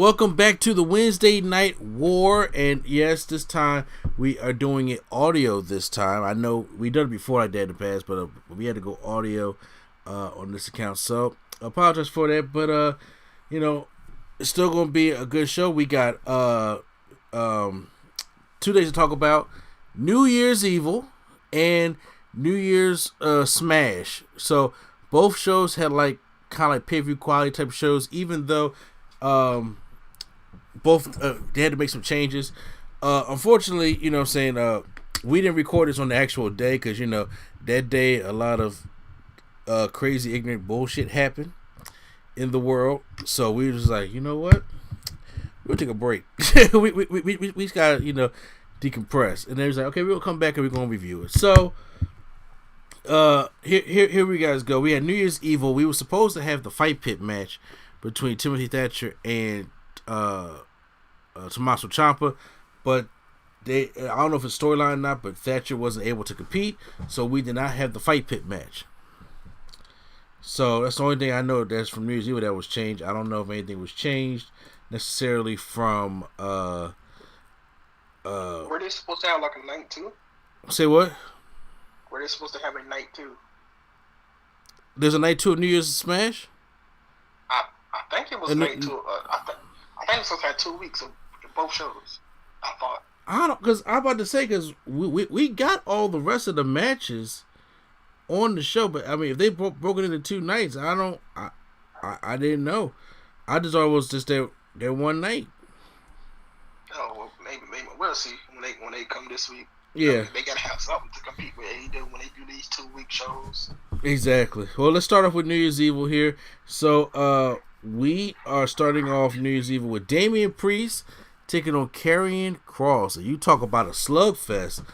Welcome back to the Wednesday Night War, and yes, this time we are doing it audio this time. I know we done it before like that in the past, but we had to go audio on this account, so I apologize for that, but it's still going to be a good show. We got 2 days to talk about New Year's Evil and New Year's Smash. So both shows had like kind of like pay-per-view quality type of shows, even though both they had to make some changes. Unfortunately, we didn't record this on the actual day because that day a lot of crazy ignorant bullshit happened in the world. So we were just like, you know what? We'll take a break. we just gotta decompress. And then he's like, okay, we'll come back and we're gonna review it. So here we guys go. We had New Year's Evil. We were supposed to have the fight pit match between Timothy Thatcher and Tommaso Ciampa, but I don't know if it's storyline or not, but Thatcher wasn't able to compete, so we did not have the fight pit match. So that's the only thing I know that's from New Year's Evil that was changed. I don't know if anything was changed necessarily from were they supposed to have like a night too? Say what? Were they supposed to have a night too? There's a night two of New Year's Smash? I think it was night two. I think it's supposed to have 2 weeks of both shows. I thought. I don't, because I'm about to say, because we got all the rest of the matches on the show, but I mean, if they broke it into 2 nights, I didn't know. I just thought it was just their one night. Oh well, maybe we'll see when they come this week. Yeah, they gotta have something to compete with AEW when they do these 2-week shows. Exactly. Well, let's start off with New Year's Evil here. So we are starting off New Year's Evil with Damian Priest taking on Karrion Kross. And you talk about a slugfest.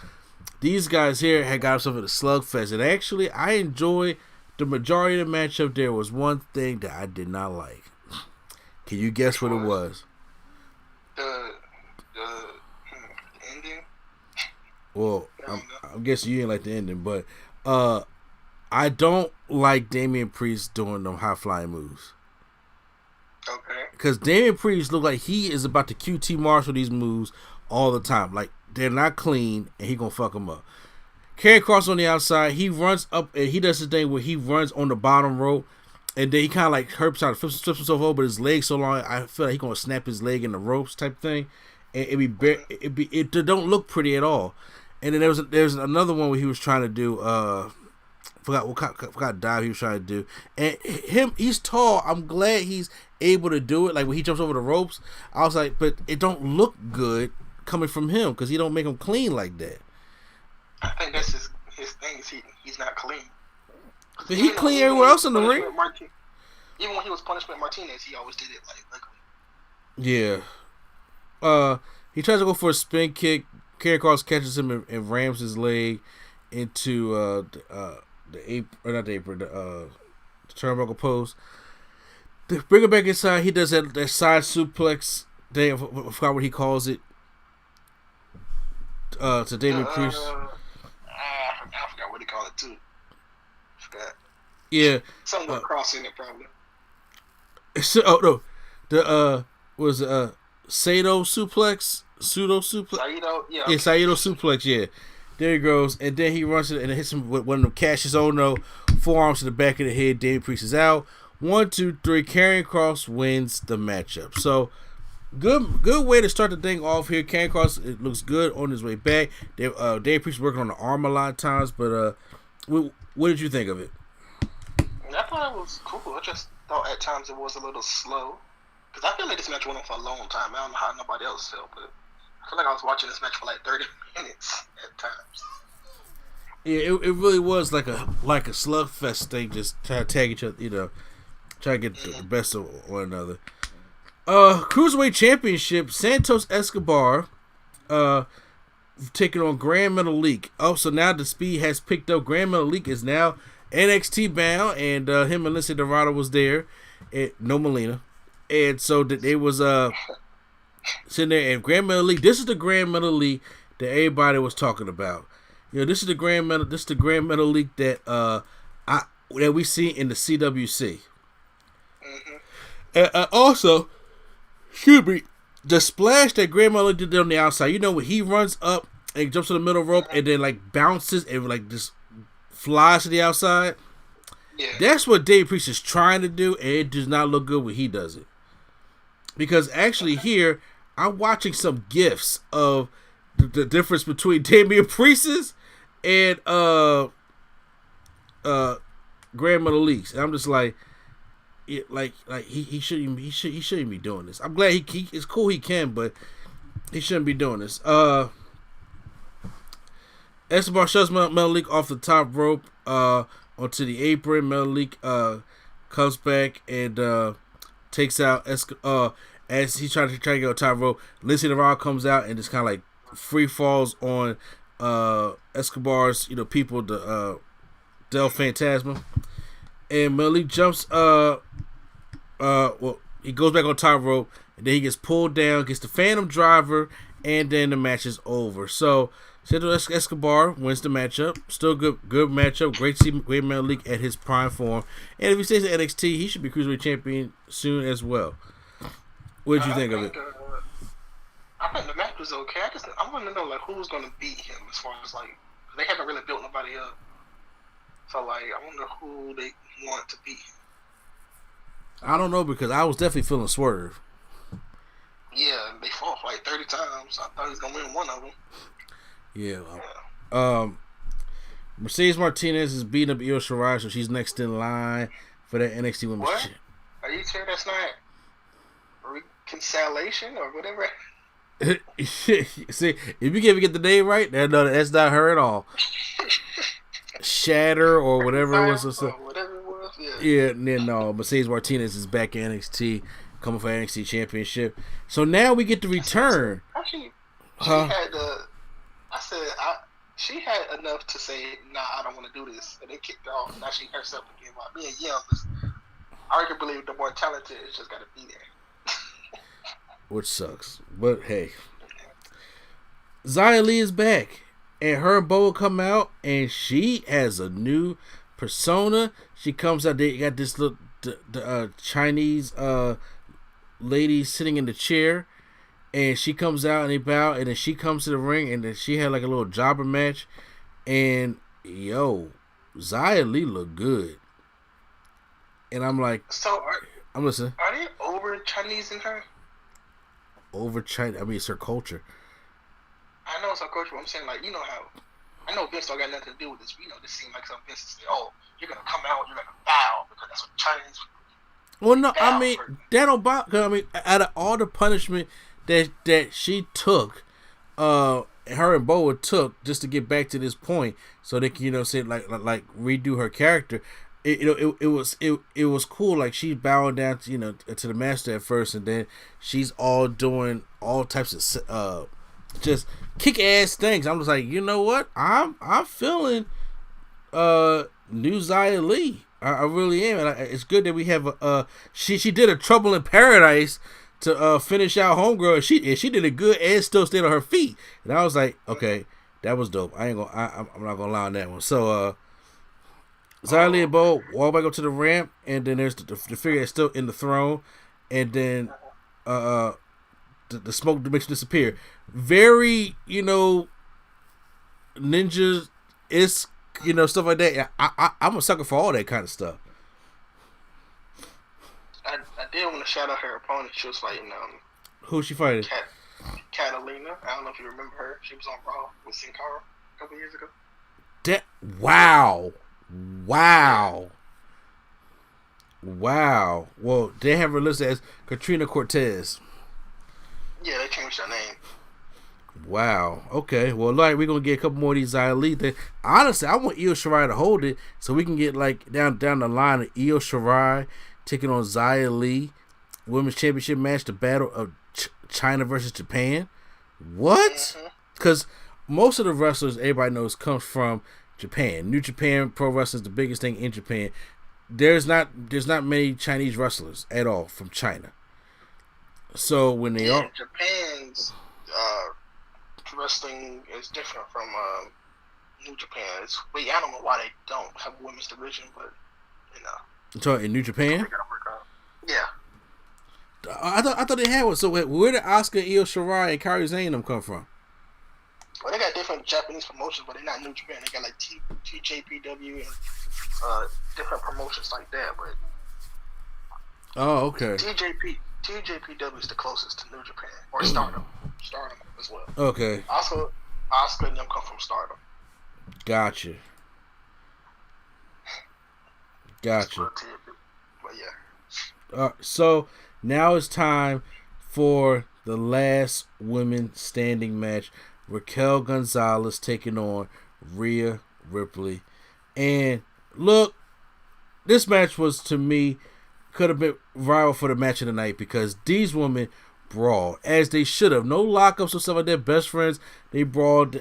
These guys here had got themselves in a slugfest. And actually, I enjoyed the majority of the matchup. There was one thing that I did not like. Can you guess what it was? The ending? Well, I'm guessing you didn't like the ending, but I don't like Damian Priest doing them high-flying moves. Okay. Because Damian Priest look like he is about to QT Marshall these moves all the time. Like, they're not clean, and he gonna fuck them up. Karrion Kross on the outside, he runs up, and he does this thing where he runs on the bottom rope, and then he kind of like flips himself over, but his leg's so long, I feel like he gonna snap his leg in the ropes type thing. And it don't look pretty at all. And then there's another one where he was trying to do forgot dive he was trying to do, and he's tall. I'm glad he's able to do it. Like when he jumps over the ropes, I was like, but it don't look good coming from him because he don't make him clean like that. I think that's his thing. Is he's not clean. But he clean everywhere else in the ring. Even when he was punished with Martinez, he always did it like. Yeah. He tries to go for a spin kick. Karrion Kross catches him and rams his leg into the apron, or not the apron, the turnbuckle post. To bring it back inside, he does that side suplex thing. I forgot what he calls it. To Damian Priest. I forgot what he called it too. Yeah. Something with Kross in it probably. Was Saito suplex? Pseudo suplex? Saito, yeah. Yeah, Saito suplex, yeah. There he goes, and then he runs it and hits him with one of them Cassius Ohno forearms to the back of the head. Damian Priest is out. 1, 2, 3. Karrion Kross wins the matchup. So good way to start the thing off here. Karrion Kross, it looks good on his way back. Damian Priest working on the arm a lot of times, but what did you think of it? I thought it was cool. I just thought at times it was a little slow because I feel like this match went on for a long time. I don't know how nobody else felt, but I feel like I was watching this match for like 30 minutes at times. Yeah, it really was like a slugfest thing, just trying to tag each other, try to get the best of one another. Cruiserweight Championship, Santos Escobar taking on Grand Metalik. Oh, so now the speed has picked up. Grand Metalik is now NXT bound, and him and Lindsay Dorado was there. No Melina. And so they was sitting there, and Grand Metalik. This is the Grand Metalik that everybody was talking about. This is the Grand Metalik that we see in the CWC. Mm-hmm. Also, Excuse me. The splash that Grandmother did on the outside, you know, when he runs up and jumps to the middle rope and then like bounces and like just flies to the outside. Yeah. That's what Dave Priest is trying to do, and it does not look good when he does it. Because actually here, I'm watching some GIFs of the difference between Damian Priest and Grandmother Leaks, and I'm just like, he shouldn't be doing this. I'm glad he it's cool he can, but he shouldn't be doing this. Escobar shoves Malik off the top rope onto the apron. Malik comes back and takes out as he's trying to get on top rope. Lindsay Navarro comes out and just kind of like free falls on Escobar's people, the Del Fantasma, and Malik jumps he goes back on top rope, and then he gets pulled down, gets the Phantom Driver, and then the match is over. So Santiago Escobar wins the matchup. Still good matchup. Great to see Great Malik at his prime form. And if he stays at NXT, he should be Cruiserweight Champion soon as well. What did you think of it? I think the match was okay. I want to know like who's going to beat him as far as like they haven't really built nobody up. So like I wonder who they want to beat him. I don't know because I was definitely feeling Swerve. Yeah, they fought like 30 times. I thought he was going to win one of them. Yeah. Mercedes Martinez is beating up Io Shirai, so she's next in line for that NXT Women's What? Are you sure that's not reconciliation or whatever? See, if you can't get the name right, no, that's not her at all. Shatter or whatever it was. Whatever it was, yeah. Yeah, no, Mercedes Martinez is back in NXT, coming for NXT Championship. So now we get to return. Actually, she had enough to say, nah, I don't want to do this. And they kicked her off. Now she herself again. While being young, arguably the more talented, it's just got to be there. Which sucks. But hey. Xia Li is back. And her and Bo come out. And she has a new persona. She comes out. They got this little Chinese lady sitting in the chair. And she comes out and they bow, and then she comes to the ring, and then she had like a little jobber match. And yo, Xia Li looked good. And I'm like, I'm listening. Are they over Chinese in her? Over China? I mean, it's her culture. I know it's her culture, but I'm saying, like, you know how, I know Vince don't got nothing to do with this. This seems like some Vince is, you're going to come out, you're going to bow, because that's what Chinese. Well, no, I mean, that don't bother. I mean, out of all the punishment that she took, her and Boa took just to get back to this point, so they can say like redo her character. It was cool. Like she's bowing down to to the master at first, and then she's all doing all types of just kick ass things. I'm just like, you know what? I'm feeling new Xia Li. I really am, and it's good that we have she did a Trouble in Paradise to finish out Homegirl, and she did it good and still stayed on her feet. And I was like, okay, that was dope. I'm not gonna lie on that one. So Xia Li and Bo walk back up to the ramp, and then there's the figure that's still in the throne, and then the smoke makes it disappear. Very ninjas is stuff like that. I'm a sucker for all that kind of stuff. I did want to shout out her opponent. She was fighting who's she fighting? Catalina. I don't know if you remember her. She was on Raw with Sin Cara a couple years ago. Wow. Well, they have her listed as Katrina Cortez. Yeah, they changed her name. Wow. Okay. Well, like we're gonna get a couple more of these Xia Li things. Honestly, I want Io Shirai to hold it so we can get like down the line of Io Shirai taking on Xia Li, women's championship match, the battle of China versus Japan. What? Because most of the wrestlers everybody knows comes from Japan. New Japan Pro Wrestling is the biggest thing in Japan. There's not many Chinese wrestlers at all from China. So when they are Japan's wrestling is different from New Japan. I don't know why they don't have a women's division, but So in New Japan? Yeah. I thought they had one. So where did Asuka, Io Shirai, and Kairi Sane come from? Well, they got different Japanese promotions, but they're not New Japan. They got like TJPW and different promotions like that. But okay. TJPW is the closest to New Japan or Stardom as well. Okay. Asuka and them come from Stardom. Gotcha. But yeah. So now it's time for the last women standing match. Raquel Gonzalez taking on Rhea Ripley. And look, this match was, to me, could have been viral for the match of the night because these women brawled as they should have. No lockups or stuff like that. Best friends. They brawled.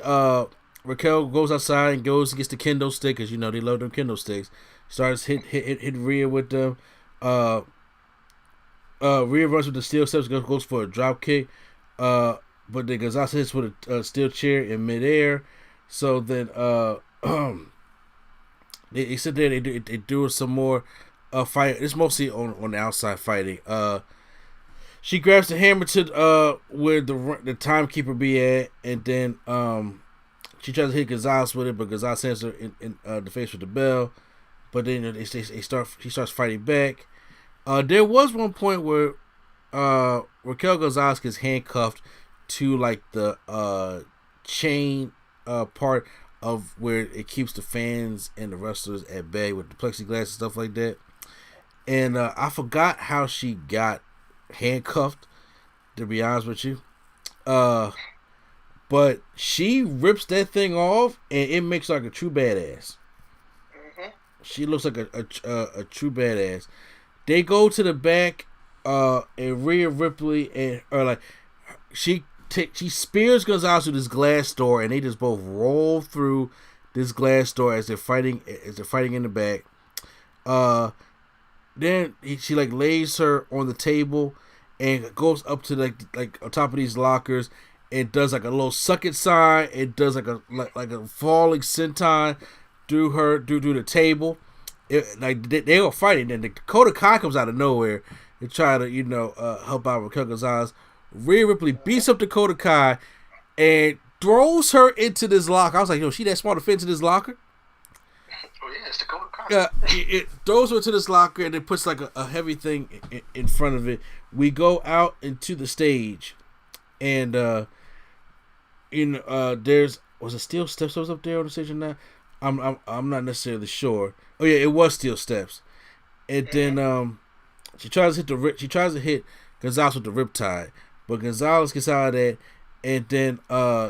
Raquel goes outside and goes and gets the kendo stick because, you know, they love them kendo sticks. Starts hit Rhea with them. Rhea runs with the steel steps, goes for a drop kick. But then Gonzalez hits with a steel chair in midair. So then they sit there. They do some more fight. It's mostly on the outside fighting. She grabs the hammer to where the timekeeper be at, and then she tries to hit Gonzalez with it, but Gonzalez sends her in the face with the bell. But then she starts fighting back. There was one point where Raquel Gonzalez gets handcuffed to like the chain part of where it keeps the fans and the wrestlers at bay with the plexiglass and stuff like that. And I forgot how she got handcuffed, to be honest with you. But she rips that thing off, and it makes her like a true badass. Mm-hmm. She looks like a true badass. They go to the back, and Rhea Ripley she spears Gonzalez through this glass door, and they just both roll through this glass door as they're fighting in the back. Then she like lays her on the table and goes up to like on top of these lockers. It does like a little suck it sign. It does like a falling senton through the table. They were fighting, and the Dakota Kai comes out of nowhere and try to help out Raquel Gonzalez. Rhea Ripley beats up Dakota Kai and throws her into this locker. I was like, yo, she that smart to fit into this locker? Oh yeah, it's Dakota Kai. It throws her into this locker and it puts like a heavy thing in front of it. We go out into the stage, and there's a steel steps up there on the stage or not? I'm not necessarily sure. Oh yeah, it was steel steps. And then she tries to hit Gonzalez with the riptide, but Gonzalez gets out of that, and then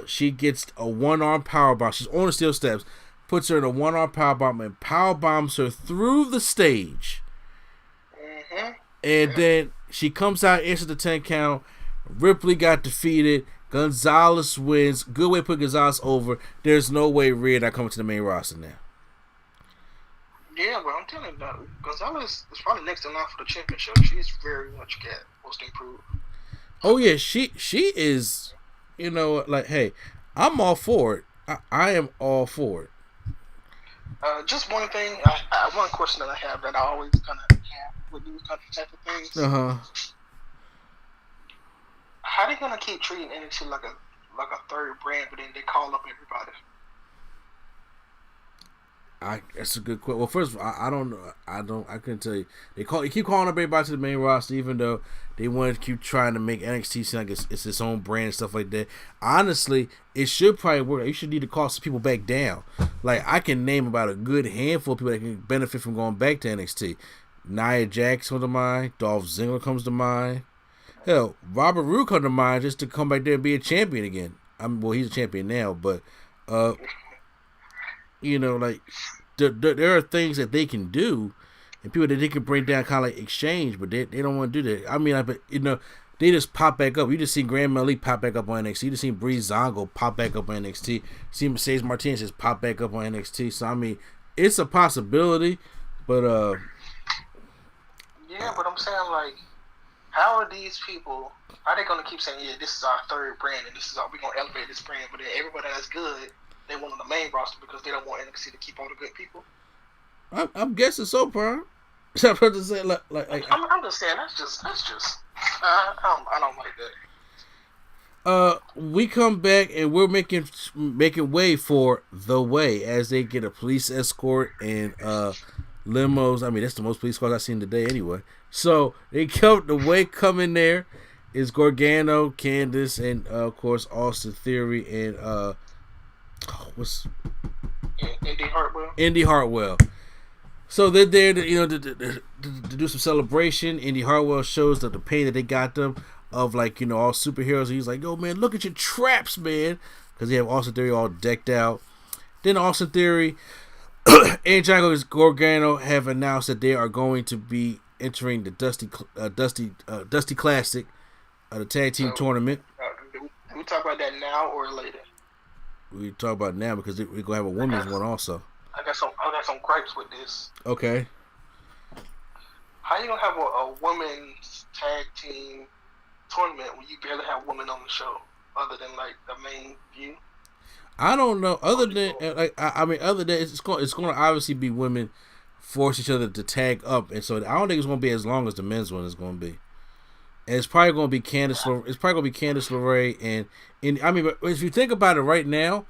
she gets a one-arm powerbomb. She's on the steel steps, puts her in a one-arm powerbomb and powerbombs her through the stage. Mm-hmm. And then she comes out, answers the 10 count. Ripley got defeated. Gonzalez wins. Good way to put Gonzalez over. There's no way Rhea not coming to the main roster now. Yeah, but I'm telling you, Gonzalez is probably next in line for the championship. She's very much most improved. Oh yeah, she is. Hey, I'm all for it. I am all for it. Just one thing, one question that I have that I always kind of have with these type of things. How they gonna keep treating NXT like a third brand, but then they call up everybody? That's a good question. Well, first of all, I don't know. I couldn't tell you. They keep calling up everybody to the main roster, even though they want to keep trying to make NXT seem like it's its own brand and stuff like that. Honestly, it should probably work. You should need to call some people back down. Like, I can name about a good handful of people that can benefit from going back to NXT. Nia Jax comes to mind. Dolph Ziggler comes to mind. Hell, Robert Roode comes to mind just to come back there and be a champion again. He's a champion now, but there are things that they can do and people that they can bring down, kind of like exchange, but they don't want to do that. I mean, they just pop back up. You just seen Grand Malik pop back up on NXT. You just seen Bree Zongo pop back up on NXT. See Mercedes Martinez just pop back up on NXT. So, I mean, it's a possibility, but yeah, but I'm saying, like, how are these people, are they going to keep saying, yeah, this is our third brand and we're going to elevate this brand, but then everybody that's good, they want on the main roster because they don't want NXT to keep all the good people? I'm guessing so, bro. I'm just saying, I'm just saying, that's just I don't like that. We come back and we're making way for The Way as they get a police escort and limos. I mean, that's the most police cars I've seen today anyway. So they come. The Way coming there is Gargano, Candice, and of course Austin Theory and what's Indy Hartwell. So they're there to do some celebration. Indy Hartwell shows that the pain that they got them of all superheroes. He's like, yo man, look at your traps, man, because they have Austin Theory all decked out. Then Austin Theory and Giancarlo Gargano have announced that they are going to be entering the Dusty Classic, the tag team tournament. Do we talk about that now or later? We talk about it now because we're gonna have a women's one also. I got some gripes with this. Okay. How you gonna have a women's tag team tournament when you barely have women on the show, other than the main view? I don't know. Other than it's going to obviously be women force each other to tag up, and so I don't think it's going to be as long as the men's one is going to be. And it's probably going to be Candice. It's probably going to be Candice LeRae and I mean, but if you think about it right now,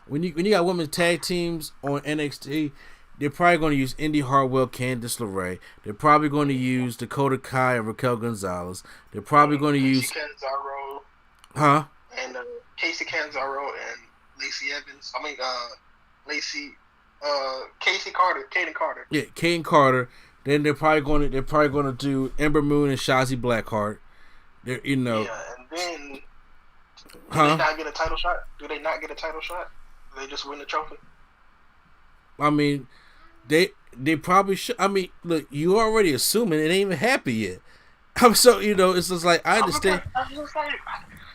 when you got women's tag teams on NXT, they're probably going to use Indy Hartwell, Candice LeRae. They're probably going to use Dakota Kai and Raquel Gonzalez. They're probably going to use Canzaro. And Casey Canzaro and Lacey Evans. I mean, Kaden Carter. Yeah, Kaden Carter. Then they're probably going to do Ember Moon and Shotzi Blackheart. Yeah, and then do they not get a title shot? Do they not get a title shot? Do they just win the trophy? I mean, they probably should. I mean, look, you already assuming it ain't even happy yet. So it's just like I understand.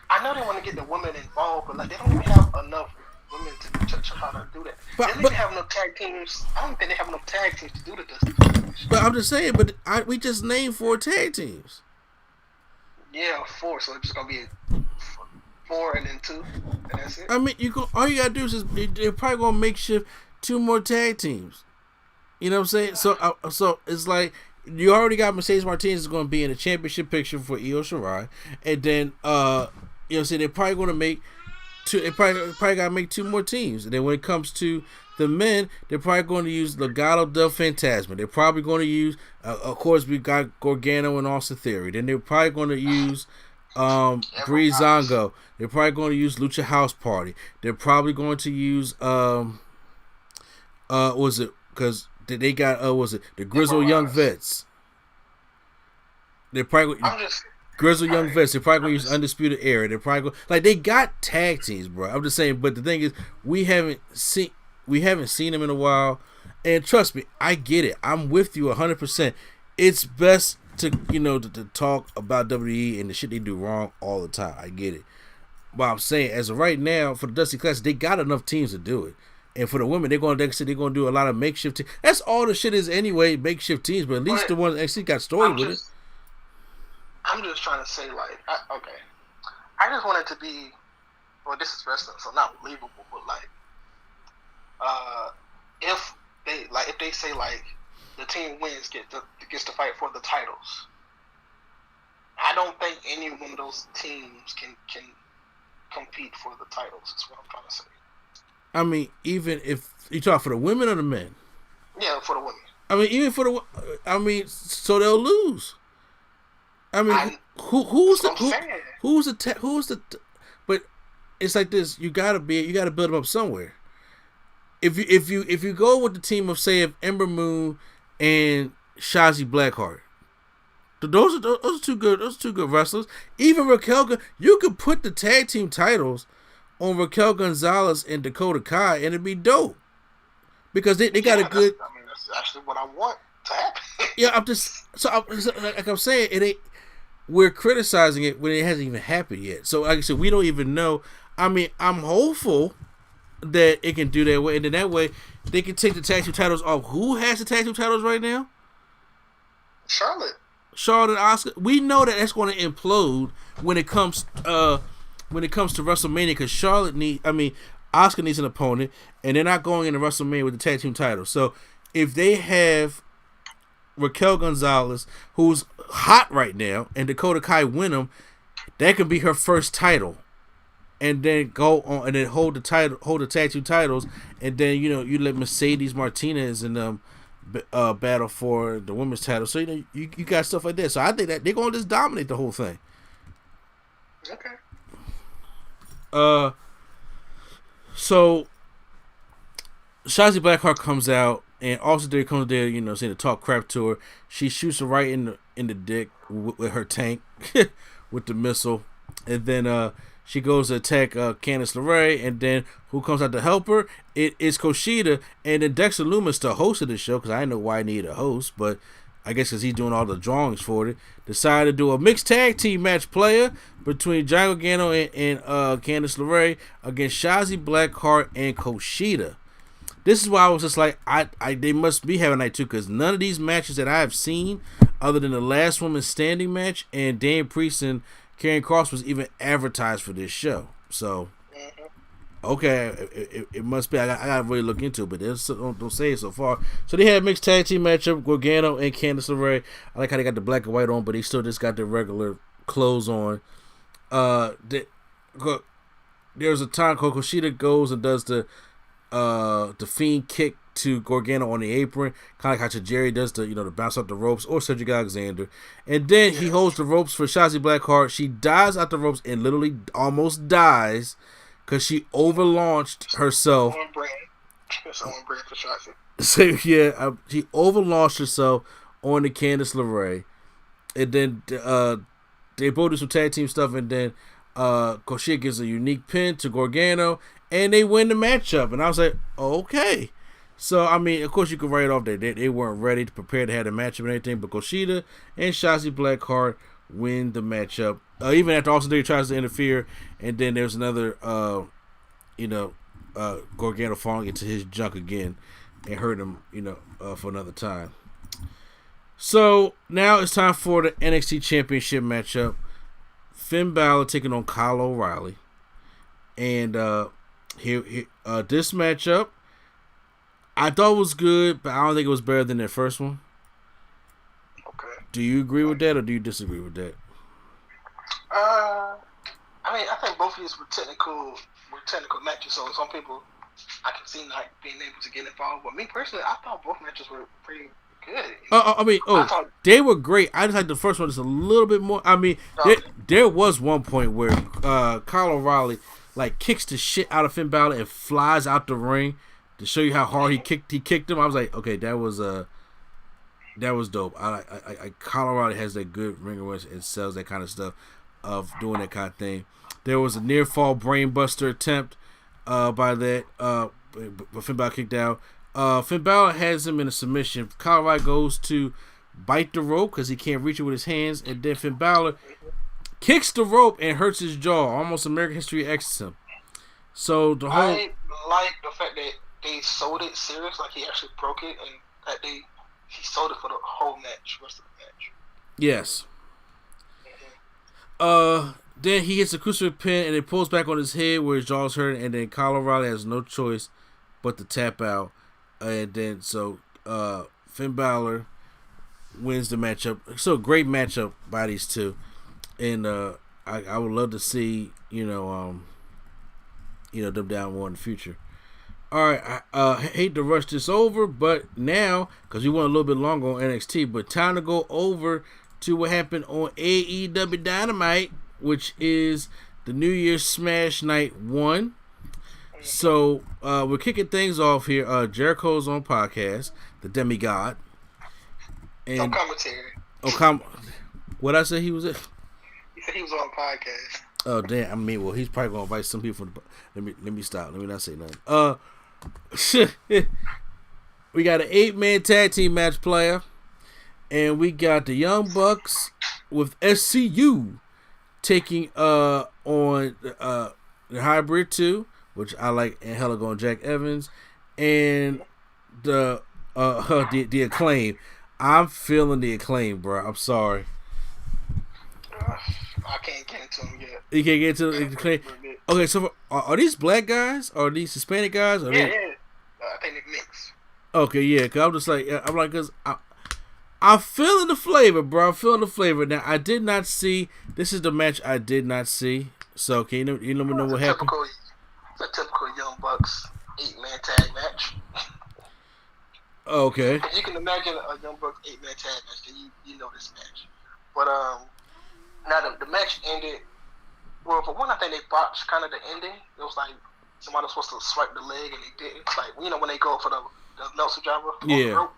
I know they want to get the women involved, but they don't even have enough women to how to do that. They don't even have enough tag teams. I don't think they have enough tag teams to do the Dusty. But I'm just saying. We just named 4 tag teams. Yeah, 4. So it's just gonna be 4 and then 2, and that's it. I mean, all you gotta do is they're probably gonna makeshift 2 more tag teams. You know what I'm saying? So it's like you already got Mercedes Martinez is going to be in the championship picture for Io Shirai, and then they're probably going to make 2. They probably got to make 2 more teams, and then when it comes to the men, they're probably going to use Legado del Fantasma. They're probably going to use, of course, we got Gargano and Austin Theory. Then they're probably going to use Breezango. They're probably going to use Lucha House Party. They're probably going to use was it because they got the Grizzled Young Vets. They're probably Grizzled Young Vets. They're probably gonna use Undisputed Era. They're probably they got tag teams, bro. I'm just saying, but the thing is, we haven't seen them in a while, and trust me, I get it. I'm with you 100%. It's best to to talk about WWE and the shit they do wrong all the time. I get it, but I'm saying as of right now for the Dusty Classic, they got enough teams to do it. And for the women, they're going to do a lot of makeshift teams. That's all the shit is anyway, makeshift teams. But at least the ones that actually got story with it. I'm just trying to say, I just want it to be, well, this is wrestling, so not believable, but if they say the team wins gets to fight for the titles, I don't think any one of those teams can compete for the titles. Is what I'm trying to say. I mean, even if you talk for the women or the men? Yeah, for the women. I mean, even for the so they'll lose. I mean, who's the but it's like this. You gotta build them up somewhere. If you go with the team of say Ember Moon and Shotzi Blackheart, those are two good wrestlers. Even Raquel, you could put the tag team titles on Raquel Gonzalez and Dakota Kai, and it'd be dope because they got a good. That's actually what I want to happen. Yeah, I'm saying, it ain't. We're criticizing it when it hasn't even happened yet. So, like I said, we don't even know. I mean, I'm hopeful that it can do that way, and then that way they can take the tag team titles off. Who has the tag team titles right now? Charlotte and Asuka. We know that that's going to implode when it comes to WrestleMania because Asuka needs an opponent, and they're not going into WrestleMania with the tag team title. So if they have Raquel Gonzalez, who's hot right now, and Dakota Kai win them, that could be her first title. And then go on and then hold the tag team titles, and then you let Mercedes Martinez and them battle for the women's title. So you got stuff like that. So I think that they're gonna just dominate the whole thing. Okay. So Shotzi Blackheart comes out, and also there comes there, saying to talk crap to her. She shoots her right in the dick with her tank with the missile, and then she goes to attack Candice LeRae, and then who comes out to help her? It is Kushida, and then Dexter Lumis, the host of the show, because I didn't know why I needed a host, but I guess because he's doing all the drawings for it, decided to do a mixed tag team match player between Johnny Gargano and Candice LeRae against Shotzi Blackheart and Kushida. This is why I was just like, they must be having night 2, because none of these matches that I have seen, other than the last woman standing match and Dan Priest and Karrion Kross, was even advertised for this show. So, okay, it must be. I got to really look into it, but they don't say it so far. So they had a mixed tag team matchup, Gargano and Candice LeRae. I like how they got the black and white on, but they still just got their regular clothes on. There's a time Kushida goes and does the Fiend kick to Gargano on the apron, kind of like how Jerry does the bounce off the ropes, or Cedric Alexander, and then he holds the ropes for Shotzi Blackheart. She dives out the ropes and literally almost dies because she overlaunched herself. Someone brand for Shotzi. So yeah, she overlaunched herself on the Candice LeRae, and then they both do some tag team stuff, and then Kushida gives a unique pin to Gargano, and they win the matchup. And I was like, okay. So, I mean, of course, you could write off that they weren't ready to prepare to have the matchup and everything, but Kushida and Shotzi Blackheart win the matchup. Even after Austin Theory tries to interfere, and then there's another, Gargano falling into his junk again and hurt him, for another time. So, now it's time for the NXT Championship matchup. Finn Balor taking on Kyle O'Reilly. And this matchup, I thought it was good, but I don't think it was better than their first one. Okay. Do you agree with that, or do you disagree with that? I think both of these were technical matches. So some people, I can see not being able to get involved. But me personally, I thought both matches were pretty good. They were great. I just like the first one just a little bit more. I mean, there was one point where Kyle O'Reilly kicks the shit out of Finn Balor and flies out the ring to show you how hard he kicked him. I was like, okay, that was dope. Kyle O'Reilly has that good ring awareness and sells that kind of stuff of doing that kind of thing. There was a near fall brainbuster attempt by that, but Finn Balor kicked out. Finn Balor has him in a submission. Kyle O'Reilly goes to bite the rope because he can't reach it with his hands, and then Finn Balor kicks the rope and hurts his jaw. Almost American History X's him. So the whole, I like the fact that they sold it serious, like he actually broke it, and that he sold it for the whole match, rest of the match. Yes. Then he hits a crucifix pin and it pulls back on his head where his jaw's hurting, and then Kyle O'Reilly has no choice but to tap out. And then Finn Balor wins the matchup. So great matchup by these two, and I would love to see them down more in the future. All right, I hate to rush this over, but now because we went a little bit longer on NXT, but time to go over to what happened on AEW Dynamite, which is the New Year's Smash Night 1. So we're kicking things off here. Jericho's on podcast, the Demigod. And no commentary. What I said he was at? He said he was on podcast. Oh damn! I mean, well, he's probably gonna invite some people. Let me stop. Let me not say nothing. We got an 8-man tag team match player, and we got the Young Bucks with SCU taking on the Hybrid 2, which I like, and hella going Jack Evans, and the Acclaim. I'm feeling the Acclaim, bro. I'm sorry. I can't get into them yet. You can't get into the Acclaim. Okay, so are these black guys? Or are these Hispanic guys? Yeah. I think they're mixed. Okay, yeah. Cause I'm just like, cause I'm feeling the flavor, bro. I'm feeling the flavor. Now, I did not see. This is the match I did not see. So, can you let me know what happened? It's a typical Young Bucks 8-man tag match. Okay. If you can imagine a Young Bucks 8-man tag match, then you know this match. But now the match ended. Well, for one, I think they botched kind of the ending. It was like somebody was supposed to swipe the leg and they didn't. Like, you know, when they go for the Nelson driver on the rope.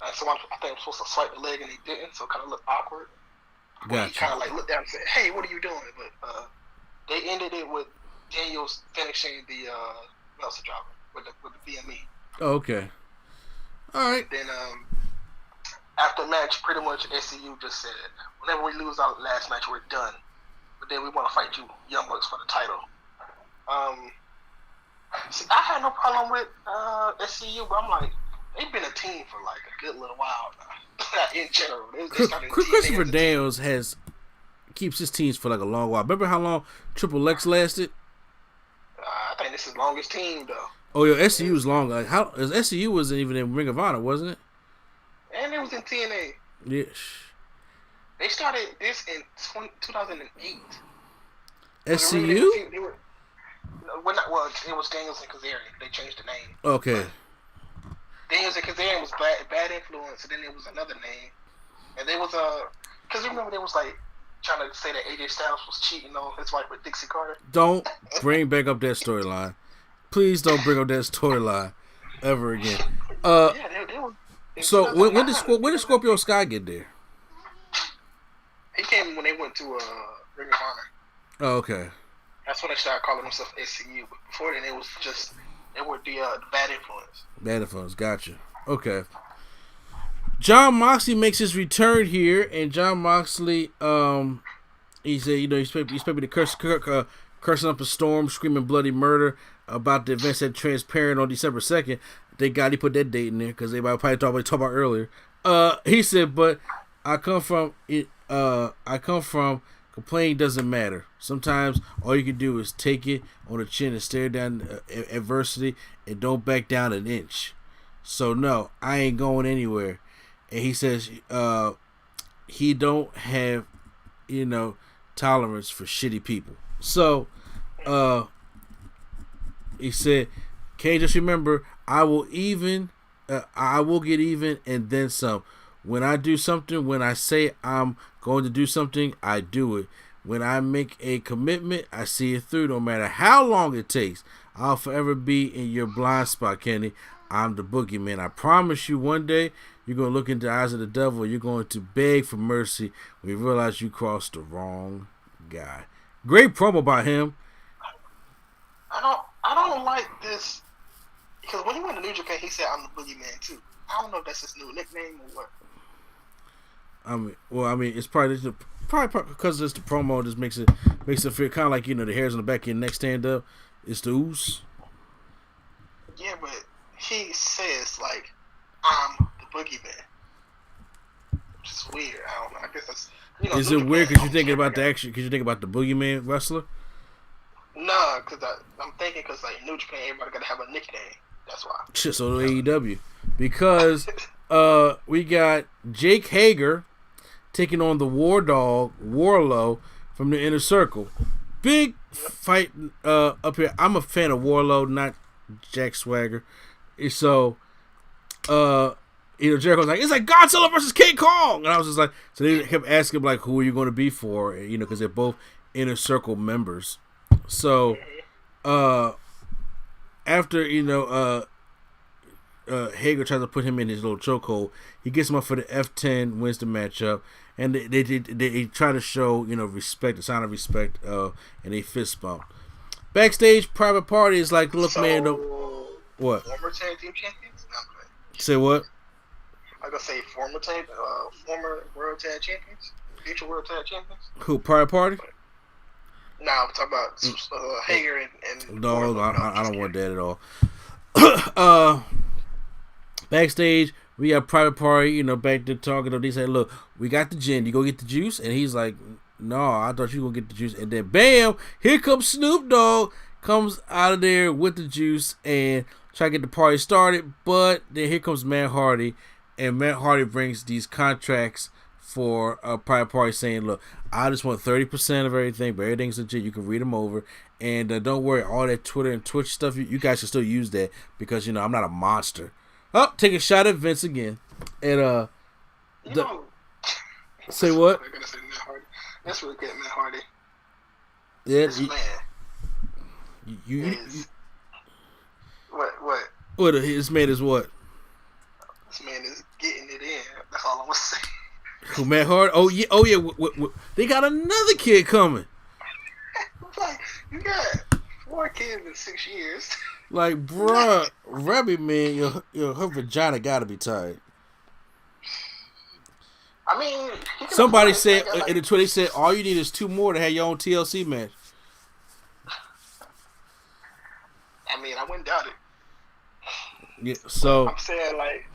And someone, I think, was supposed to swipe the leg and he didn't, so it kind of looked awkward. Gotcha. He kind of like looked down and said, "Hey, what are you doing?" But they ended it with Daniels finishing the Nelson driver with the BME. Oh, okay. All right. Then after the match, pretty much SCU just said, "Whenever we lose our last match, we're done. But then we want to fight you, Young Bucks, for the title." See, I had no problem with SCU, but I'm like, they've been a team for like a good little while now. In general, Christopher Daniels keeps his teams for like a long while. Remember how long Triple X lasted? I think this is the longest team though. Oh yeah, SCU was long. Like SCU wasn't even in Ring of Honor, wasn't it? And it was in TNA. Yes. They started this in 2008. SCU? It was Daniels and Kazarian. They changed the name. Okay. Daniels and Kazarian was bad influence, and then there was another name. And there was because remember they was like trying to say that AJ Styles was cheating on his wife with Dixie Carter. Don't bring back up that storyline. Please don't bring up that storyline ever again. They were. So when did Scorpio Sky get there? He came when they went to Ring of Honor. Oh, okay. That's when they started calling themselves SCU. But before then, it was just they were the bad influence. Bad influence, gotcha. Okay. Jon Moxley makes his return here, and Jon Moxley, he said, you know, he's expect me to cursing up a storm, screaming bloody murder about the events that transparent on December 2nd. Thank God he put that date in there because they might probably talk about earlier. He said, but I come from complaining doesn't matter. Sometimes all you can do is take it on the chin and stare down adversity and don't back down an inch. So no, I ain't going anywhere. And he says he don't have, you know, tolerance for shitty people. So he said, "Can you just remember, I will get even and then some. When I do something, when I say I'm going to do something, I do it. When I make a commitment, I see it through no matter how long it takes. I'll forever be in your blind spot, Kenny. I'm the boogeyman. I promise you one day you're going to look into the eyes of the devil. You're going to beg for mercy when you realize you crossed the wrong guy." Great promo by him. I don't like this because when he went to New Japan, he said I'm the boogeyman too. I don't know if that's his new nickname or what. It's probably because it's the promo. Just makes it feel kind of like, you know, the hairs on the back of your neck stand up. It's the ooze. Yeah, but he says like I'm the boogeyman, which is weird. I don't know. I guess that's, you know. Is it weird because you're thinking about Because you think about the boogeyman wrestler? Nah, because I'm thinking because like New Japan, everybody gotta have a nickname. That's why. Shit, so AEW, because we got Jake Hager taking on the War Dog Warlow from the Inner Circle. Big fight up here. I'm a fan of Warlow, not Jack Swagger. So, Jericho's like, it's like Godzilla versus King Kong, and I was just like, so they kept asking like, who are you going to be for? You know, because they're both Inner Circle members. So, after Hager tries to put him in his little chokehold, he gets him up for the F10, wins the matchup, and they try to show, you know, respect, a sign of respect, and they fist bump. Backstage, Private Party is like, look, man, what? Former tag team champions? No, say what? I gotta say former world tag champions, future world tag champions. Who? Private Party? Nah, I'm talking about Hager and no, I don't want that at all. Backstage, we got Private Party, you know, back there talking. They say, look, we got the gin. You go get the juice? And he's like, no, I thought you were going to get the juice. And then, bam, here comes Snoop Dogg, comes out of there with the juice and try to get the party started. But then here comes Matt Hardy and Matt Hardy brings these contracts for a private party saying, look, I just want 30% of everything, but everything's legit. You can read them over. And don't worry, all that Twitter and Twitch stuff, you guys should still use that because, I'm not a monster. Oh, take a shot at Vince again. And, say what? I'm gonna say Matt Hardy. That's really good, Matt Hardy. Yeah, this man. What? This man is what? This man is getting it in. That's all I'm gonna say. Who, Matt Hardy? Oh yeah. They got another kid coming. Like, you got 4 kids in 6 years. Like, bruh, Rebby, man, her vagina gotta be tight. I mean, somebody said in the Twitter, they said all you need is 2 more to have your own TLC match. I mean, I wouldn't doubt it. Yeah, so I'm saying, like,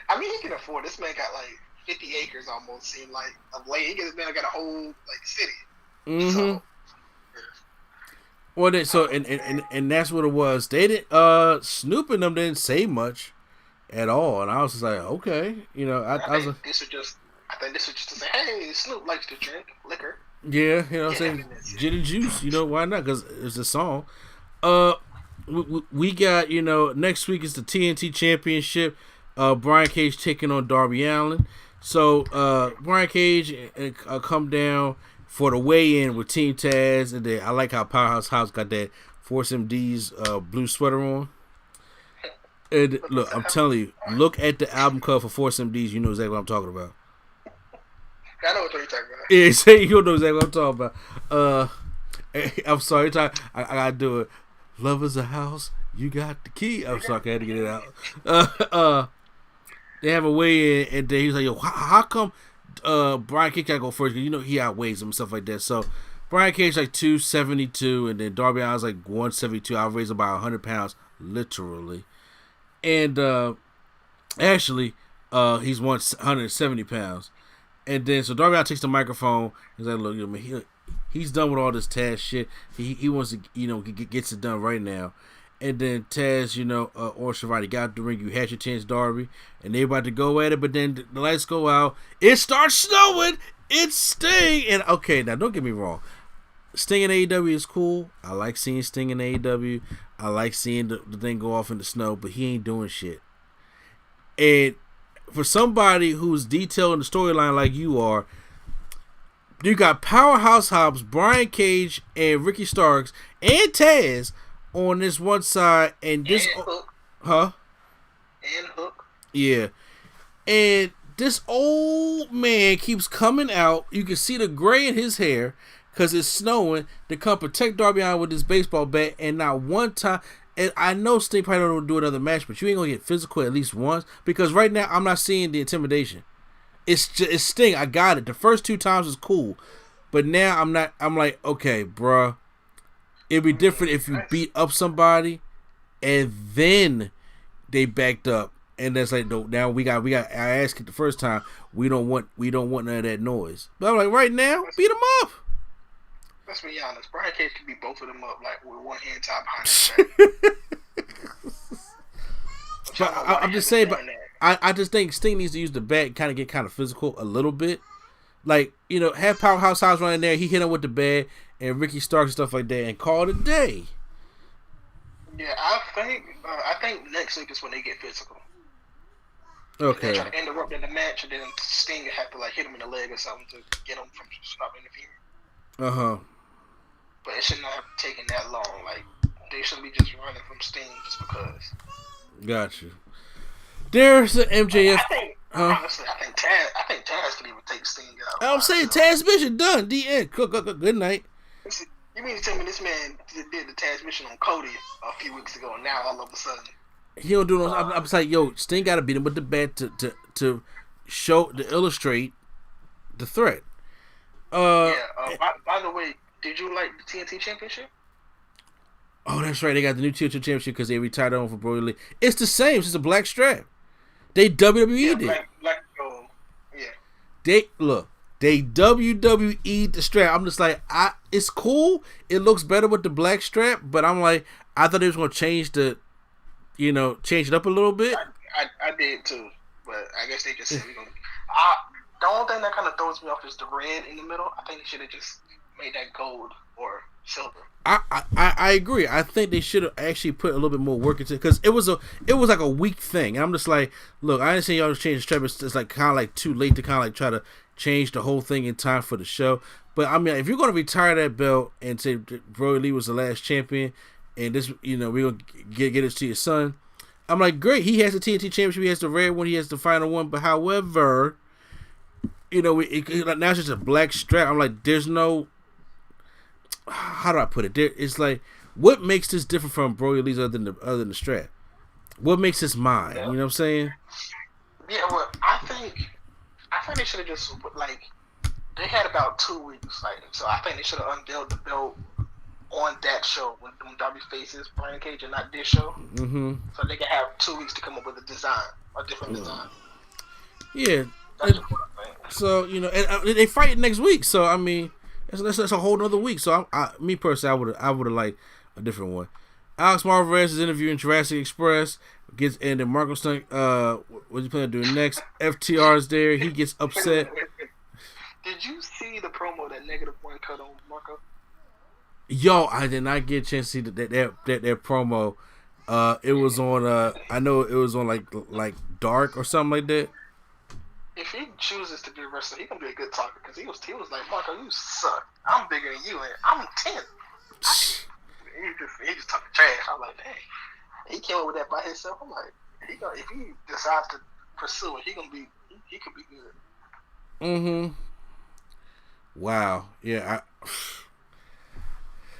I mean, he can afford. This man got like 50 acres almost. Seem like of late. This man got a whole like city. Mm-hmm. So, yeah. Well, and that's what it was. They didn't. Snoop and them didn't say much at all, and I was just like, okay, I think this was just to say, hey, Snoop likes to drink liquor. Yeah, what I'm saying, gin and juice. Why not? Because it's a song. We got, next week is the TNT Championship. Brian Cage taking on Darby Allin. So Brian Cage come down for the weigh-in with Team Taz, and then I like how Powerhouse Hobbs got that Force MD's blue sweater on. And look, I'm telling you, look at the album cover for Force MD's. You know exactly what I'm talking about. I know what you're talking about. Yeah, say you know exactly what I'm talking about. I'm sorry, I gotta do it. Love is a house, you got the key. I'm sorry, I had to get it out. They have a weigh in, and then he's like, yo, how come Brian Cage gotta go first? Because he outweighs him and stuff like that. So Brian Cage like 272, and then Darby Allin's like 172. I raised about 100 pounds, literally. And actually, he's 170 pounds. And then so Darby Allin takes the microphone. He's like, look, man, he's done with all this Taz shit. He wants to, gets it done right now. And then Taz, or Shivani got the ring. You had your chance, Darby, and they about to go at it. But then the lights go out. It starts snowing. It's Sting. And okay, now don't get me wrong. Sting in AEW is cool. I like seeing Sting in AEW. I like seeing the thing go off in the snow, but he ain't doing shit. And for somebody who's detailed in the storyline like you are, you got Powerhouse Hobbs, Brian Cage, and Ricky Starks, and Taz on this one side, and this Hook. Huh? And Hook. Yeah. And this old man keeps coming out. You can see the gray in his hair because it's snowing to come protect Darby Allin with his baseball bat, and not one time. And I know Sting probably don't do another match, but you ain't gonna get physical at least once, because right now I'm not seeing the intimidation. It's Sting. I got it. The first 2 times was cool, but now I'm not. I'm like, okay, bruh. It'd be different if you beat up somebody, and then they backed up, and that's like, no. Now we got. I asked it the first time. We don't want none of that noise. But I'm like, right now, beat them up. Let's be honest. Brian Cage can beat both of them up like with one hand tied behind his back. But I'm just saying. But I just think Sting needs to use the bat, kind of get kind of physical a little bit. Like, have Powerhouse Hobbs running there. He hit him with the bat and Ricky Stark and stuff like that, and call it a day. Yeah, I think next week is when they get physical. Okay. They try to interrupt in the match, and then Sting will have to like hit him in the leg or something to get him from stopping interfering. But it should not have taken that long. Like, they shouldn't be just running from Sting just because. Got you. There's the MJF. Honestly, I think Taz could even take Sting out. I'm saying Taz mission done. The end. Good night. You mean to tell me this man did the Taz mission on Cody a few weeks ago, and now all of a sudden he don't do no. I'm like, yo, Sting got to beat him with the bat to illustrate the threat. By the way, did you like the TNT Championship? Oh, that's right. They got the new TNT Championship because they retired on for Broly. It's the same. It's just a black strap. They WWE did. Black gold. Yeah. They WWE the strap. I'm just like, it's cool. It looks better with the black strap, but I'm like, I thought they was gonna change it up a little bit. I did too, but I guess they just said we're gonna. The only thing that kind of throws me off is the red in the middle. I think they should have just made that gold or silver. I agree. I think they should have actually put a little bit more work into it because it was like a weak thing. And I'm just like, look, I understand y'all change the strap. It's like kind of like too late to kind of like try to change the whole thing in time for the show. But I mean, if you're gonna retire that belt and say Brody Lee was the last champion, and this, we're gonna get it to your son, I'm like, great. He has the TNT championship. He has the red one. He has the final one. But however, now it's just a black strap. I'm like, there's no. How do I put it? It's like, what makes this different from Brody Lee's other than the strap? What makes this mine? You know what I'm saying? Yeah, well, I think they should have just they had about 2 weeks, so I think they should have unveiled the belt on that show when W faces Brian Cage and not this show, so they can have 2 weeks to come up with a different design. Yeah. So and they fight next week. So I mean. That's a whole nother week. So me personally, I would have liked a different one. Alex Marvez is interviewing Jurassic Express. And then Marco Stunt, what's he planning to do next? FTR is there. He gets upset. Did you see the promo that -1 cut on Marco? Yo, I did not get a chance to see that promo. It was on. I know it was on like Dark or something like that. If he chooses to be a wrestler, he gonna be a good talker because he was like, Marco, you suck. I'm bigger than you, and I'm 10. He just talking trash. I'm like, dang. He came up with that by himself. I'm like, if he decides to pursue it, he could be good. Wow. Yeah.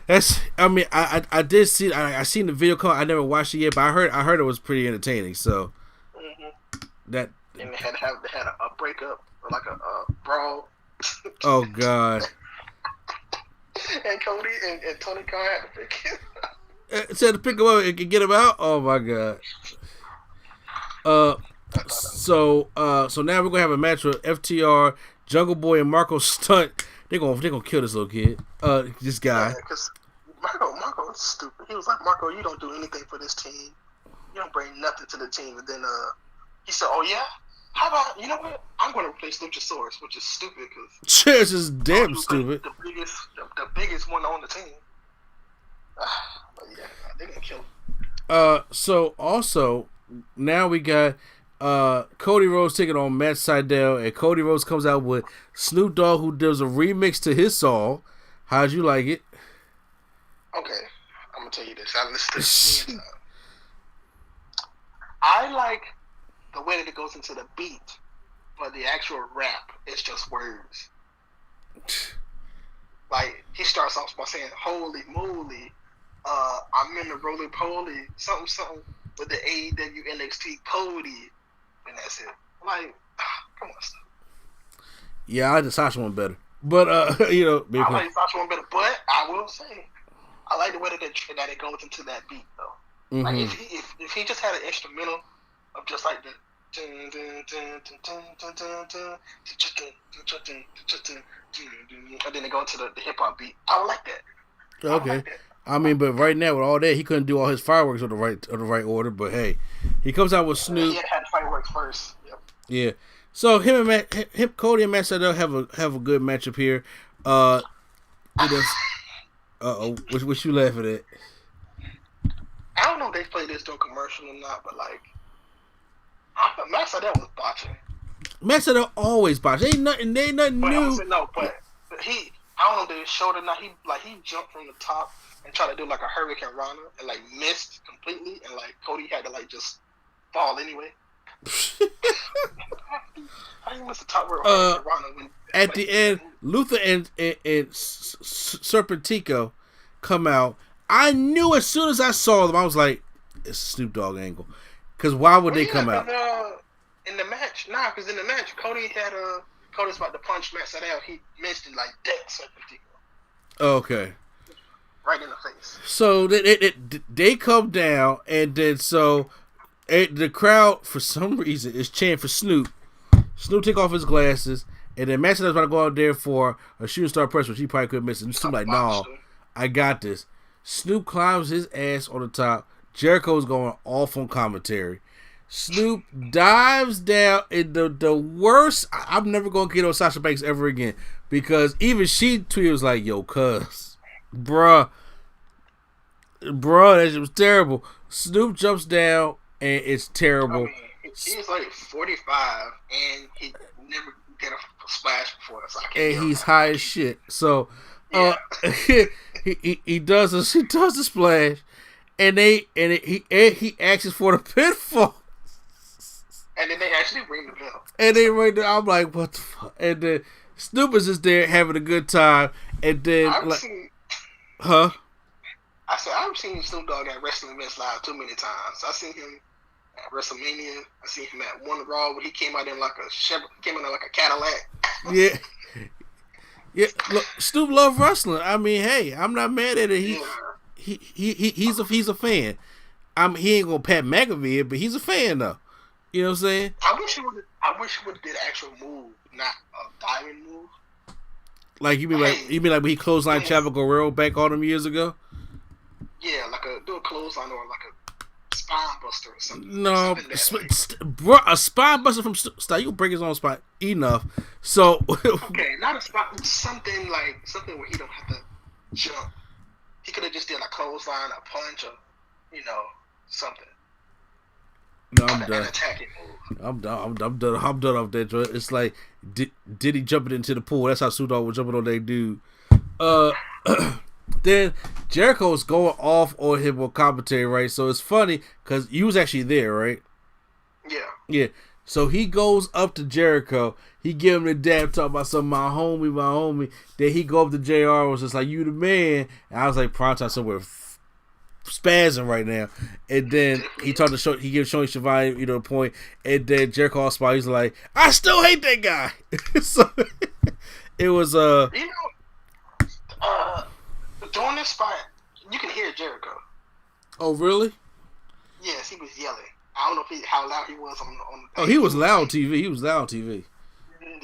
I did see. I seen the video call. I never watched it yet, but I heard it was pretty entertaining. So that. And they had a breakup, or like a brawl. Oh God! And Cody and Tony Khan had to pick him. Said to pick him up and get him out. Oh my God! So now we're gonna have a match with FTR, Jungle Boy, and Marco Stunt. They're gonna kill this little kid. This guy. Because Marco is stupid. He was like, Marco, you don't do anything for this team. You don't bring nothing to the team. And then he said, oh yeah. How about, you know what? I'm going to replace Luchasaurus, which is stupid because this is damn stupid. The biggest one on the team. But yeah, they're gonna kill him. So also now we got Cody Rhodes taking on Matt Sydal, and Cody Rhodes comes out with Snoop Dogg, who does a remix to his song. How'd you like it? Okay, I'm gonna tell you this. I listened to it. I like the way that it goes into the beat, but the actual rap is just words. Like, he starts off by saying, holy moly, I'm in the roly-poly, something with the AEW NXT Cody, and that's it. Like, come on, stuff. Yeah, I like the Sasha one better. But, I like the Sasha one better, but I will say, I like the way that it goes into that beat, though. Like, if he just had an instrumental of just like the and then they go into the hip hop beat. I would like that. Okay. I mean, but right now with all that, he couldn't do all his fireworks in the right order. But hey, he comes out with Snoop. He had fireworks first. Yep. Yeah. So Cody and Matt Sydal have a good matchup here. What you laughing at? I don't know if they played this during commercial or not, but like, Matt Sydal was botching. Matt Sydal always botching. Ain't nothing new. But I don't know if they showed it or not. He jumped from the top and tried to do like a Hurricane Rana and like missed completely, and like Cody had to like just fall anyway. How you miss the top rope Hurricane Rana when at the end, Luther and Serpentico come out. I knew as soon as I saw them, I was like, it's a Snoop Dogg angle. Because why would they come out? In the match, because in the match, Cody's about to punch Matt Sydal. He mentioned like dead Serpentico. Okay. Right in the face. So they come down, and then the crowd for some reason is chanting for Snoop. Snoop take off his glasses, and then Matt Sydal's about to go out there for a shooting star press, which he probably couldn't miss. And Snoop like, no, I got this. Snoop climbs his ass on the top. Jericho's going off on commentary. Snoop dives down in the worst. I'm never gonna get on Sasha Banks ever again because even she tweeted was like, "Yo, cuz, bruh, that shit was terrible." Snoop jumps down and it's terrible. I mean, he's like 45 and he never get a splash before, so I can't. And he's high as shit. So, he does the splash, and he asks for the pinfall. And then they actually ring the bell. And they ring the. I'm like, what the fuck? And then Snoop is just there having a good time. And then I've seen Snoop Dogg at wrestling events live too many times. I seen him at WrestleMania. I seen him at one Raw where he came out in like a Cadillac. Yeah. Yeah. Look, Snoop love wrestling. I mean, hey, I'm not mad at it. He's a fan. He ain't gonna Pat McAfee, but he's a fan though. You know what I'm saying? I wish he would have did an actual move, not a diamond move. Like you mean like when he clotheslined Chavo Guerrero back all them years ago? Yeah, like do a clothesline or like a spine buster or something. No, bro, a spine buster from Star. You can break his own spine enough. So okay, not a spine, something where he don't have to jump. He could have just did a clothesline, a punch, or something. No, I'm done. I'm done off that joint. It's like did he jumping into the pool? That's how Snoop Dogg was jumping on that dude. Then Jericho's going off on him on commentary, right? So it's funny because you was actually there, right? Yeah. Yeah. So he goes up to Jericho. He give him the dab, talk about something, my homie. Then he go up to JR, was just like, you the man. And I was like, prime time somewhere spazzing right now. And then he talked to he gives Shoni Shivani, the point. And then Jericho all spot, he's like, I still hate that guy. So it was during this spot, you can hear Jericho. Oh really? Yes, he was yelling. I don't know how loud he was on the. Oh, he was loud on TV. He was loud on TV.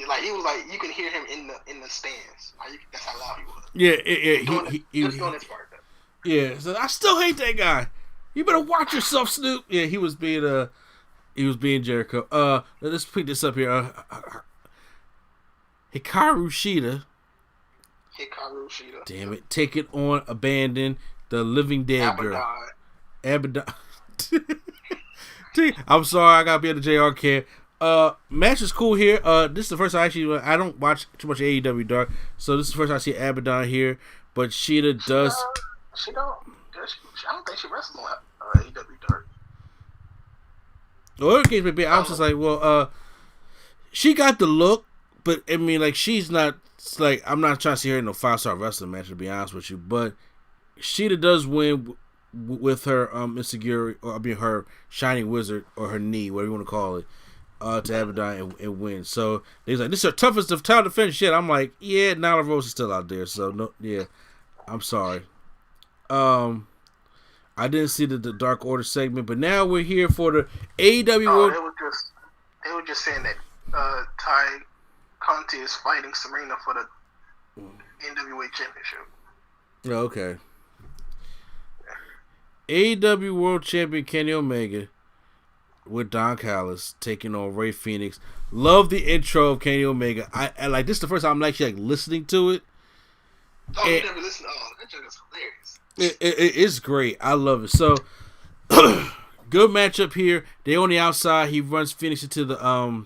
Like he was like you can hear him in the stands. Like, that's how loud he was. Yeah. He was doing this part though. Yeah, so I still hate that guy. You better watch yourself, Snoop. Yeah, he was being Jericho. Let's pick this up here. Hikaru Shida. Damn it. Take it on, abandon the living dead girl. Abaddon. I'm sorry, I gotta be at the JR care. Match is cool here. This is the first I don't watch too much AEW Dark, so this is the first I see Abaddon here. But Shida does. I don't think she wrestles on AEW Dark. Well, case may be, I was just like, well, she got the look, but I mean, like, she's not. Like, I'm not trying to see her in a 5-star wrestling match, to be honest with you. But Shida does win with her insecurity, or I mean, her shining wizard or her knee, whatever you want to call it, to Abaddon and win. So he's like, this is her toughest of town defense shit. I'm like, yeah, Nyla Rose is still out there. So no, yeah, I'm sorry. I didn't see the Dark Order segment, but now we're here for the AEW. They were just saying that Ty Conti is fighting Serena for the NWA Championship. Oh, okay. AEW World Champion Kenny Omega with Don Callis taking on Rey Fenix. Love the intro of Kenny Omega. I like this is the first time I'm actually like listening to it. Oh, you never listened? Oh, that joke is hilarious. It's great. I love it. So good matchup here. They on the outside. He runs Phoenix into the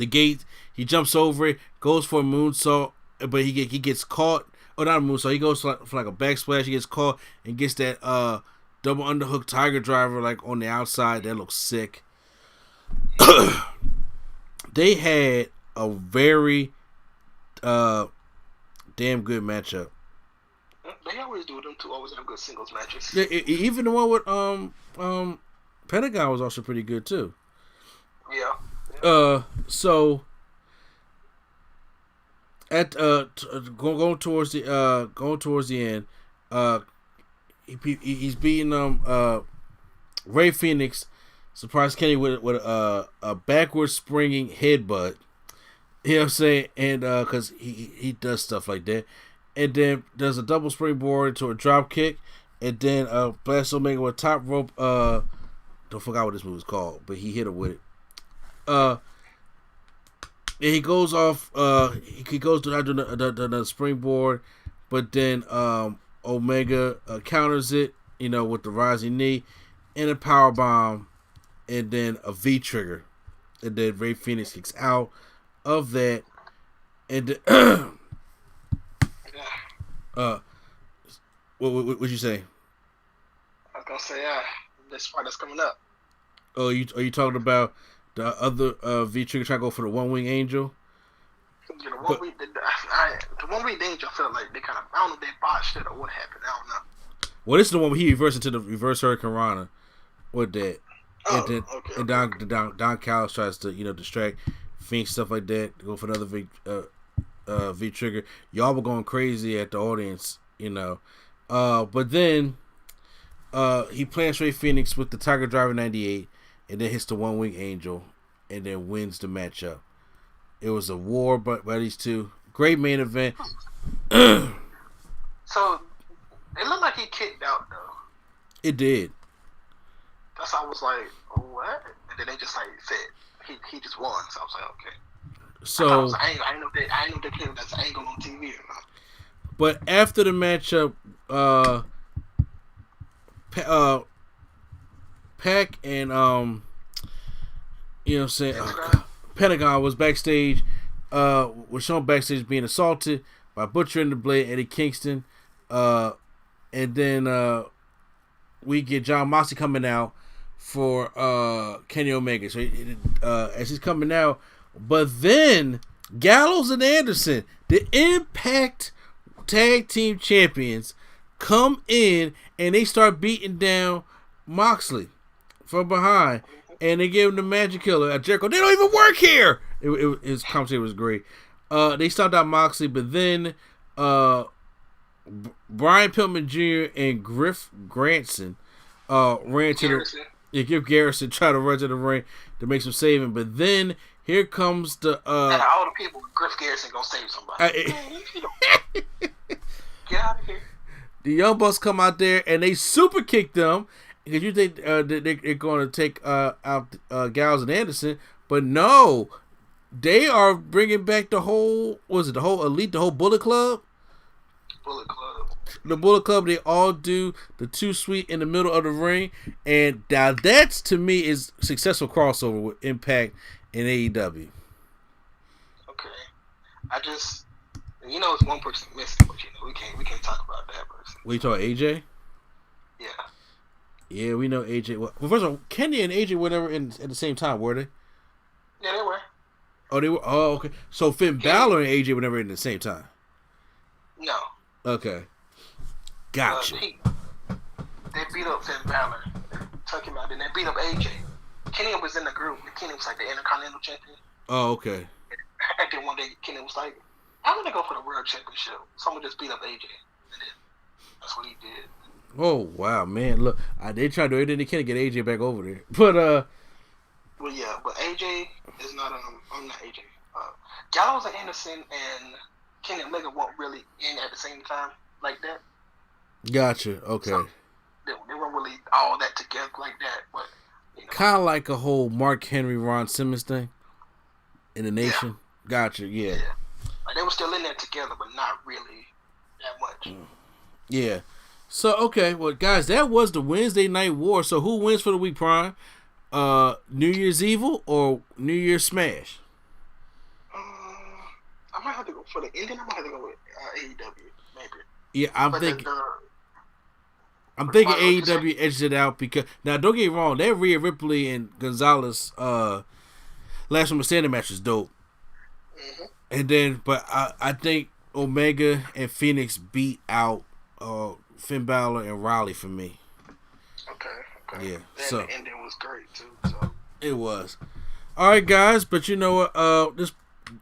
gate. He jumps over it, goes for a moonsault, but he gets caught. Oh, not a moonsault. He goes for like a backsplash. He gets caught and gets that double underhook tiger driver like on the outside. That looks sick. They had a very damn good matchup. They always do. Them two always have good singles matches. Yeah, even the one with Pentagon was also pretty good too. Yeah. So at going towards the end, he's beating Rey Fenix. Surprised Kenny with a backward springing headbutt. You know what I'm saying? And because he does stuff like that. And then there's a double springboard into a drop kick. And then Blast Omega with top rope Don't forget what this move is called, but he hit her with it. And he goes off. He goes to the springboard, but then Omega counters it. With the rising knee and a power bomb, and then a V trigger, and then Rey Fenix kicks out of that, and what you say? I was gonna say this part that's coming up. Oh, are you talking about the other V trigger trying to go for the one wing angel? Yeah, the one wing angel, I felt like they kind of, I don't know if they botched it or what happened. I don't know. Well, this is the one where he reversed into the reverse Hurricane Rana with that. Oh, and then Don Callis tries to, distract Fink, stuff like that, go for another V trigger. Y'all were going crazy at the audience, But then he plants Rey Fenix with the Tiger Driver 98 and then hits the one wing angel and then wins the matchup. It was a war by these two. Great main event. So it looked like he kicked out though. It did. That's how I was like, oh, what? And then they just like said he just won. So I was like, okay. So I ain't know they played that's an angle on TV or not. But after the matchup, Pac and Pentagon was backstage. Was shown backstage being assaulted by Butcher and the Blade, Eddie Kingston. And then we get John Moxley coming out for Kenny Omega. So as he's coming out, but then Gallows and Anderson, the Impact Tag Team Champions, come in and they start beating down Moxley from behind, and they give him the Magic Killer. Jericho, they don't even work here. His commentary was great. They stopped out Moxley, but then Brian Pillman Jr. and Griff Granson ran to Griff Garrison tried to run to the ring to make some saving, but then here comes the all the people, Griff Garrison gonna save somebody. Get out of here. The Young Bucks come out there and they super kick them because you think they're going to take out Gallows and Anderson, but no, they are bringing back the whole Elite, the whole Bullet Club. The Bullet Club, they all do the Too Sweet in the middle of the ring, and now that's to me is successful crossover with Impact and AEW. Okay, it's one person missing, but we can't talk about that person. We talk AJ. Yeah. Yeah, we know AJ. Well, first of all, Kenny and AJ were never at the same time, were they? Yeah, they were. Oh, they were. Oh, okay. So Finn Balor and AJ were never in the same time. No. Okay. Gotcha. They beat up Finn Balor, took him out, and they beat up AJ. Kenny was in the group. Kenny was like the Intercontinental Champion. Oh, okay. And then one day Kenny was like, "I'm gonna go for the World Championship." Someone just beat up AJ, and then that's what he did. Oh wow, man! Look, they tried to do it, and they can't get AJ back over there. But well, yeah, but AJ is not. I'm not AJ. Gallows and Anderson and Kenny Omega weren't really in at the same time like that. Gotcha. Okay. So they weren't really all that together like that, but kind of like a whole Mark Henry, Ron Simmons thing in the Nation. Yeah. Gotcha. Yeah. Like they were still in there together, but not really that much. Yeah. So okay, well, guys, that was the Wednesday Night War. So who wins for the week, Prime? New Year's Evil or New Year's Smash? I might have to go for the ending. I might have to go with AEW, maybe. Yeah, I'm thinking AEW edged it out because now don't get me wrong, that Rhea Ripley and Gonzalez last one standing match is dope. Mm-hmm. And then, but I think Omega and Phoenix beat out Finn Balor and Riley for me. Okay. Yeah. And so the ending was great too. So it was. All right, guys. But you know what? This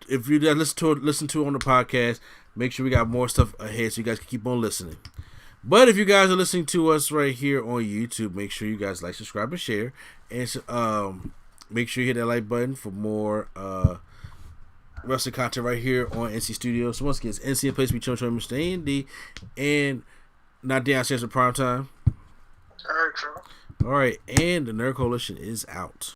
if you guys listen to it on the podcast, make sure we got more stuff ahead so you guys can keep on listening. But if you guys are listening to us right here on YouTube, make sure you guys like, subscribe, and share. And make sure you hit that like button for more wrestling content right here on NC Studios. So once again, it's NC, a place we chill, Mr. Andy, and not downstairs at prime time. All right, sure. All right, and the Nerd Coalition is out.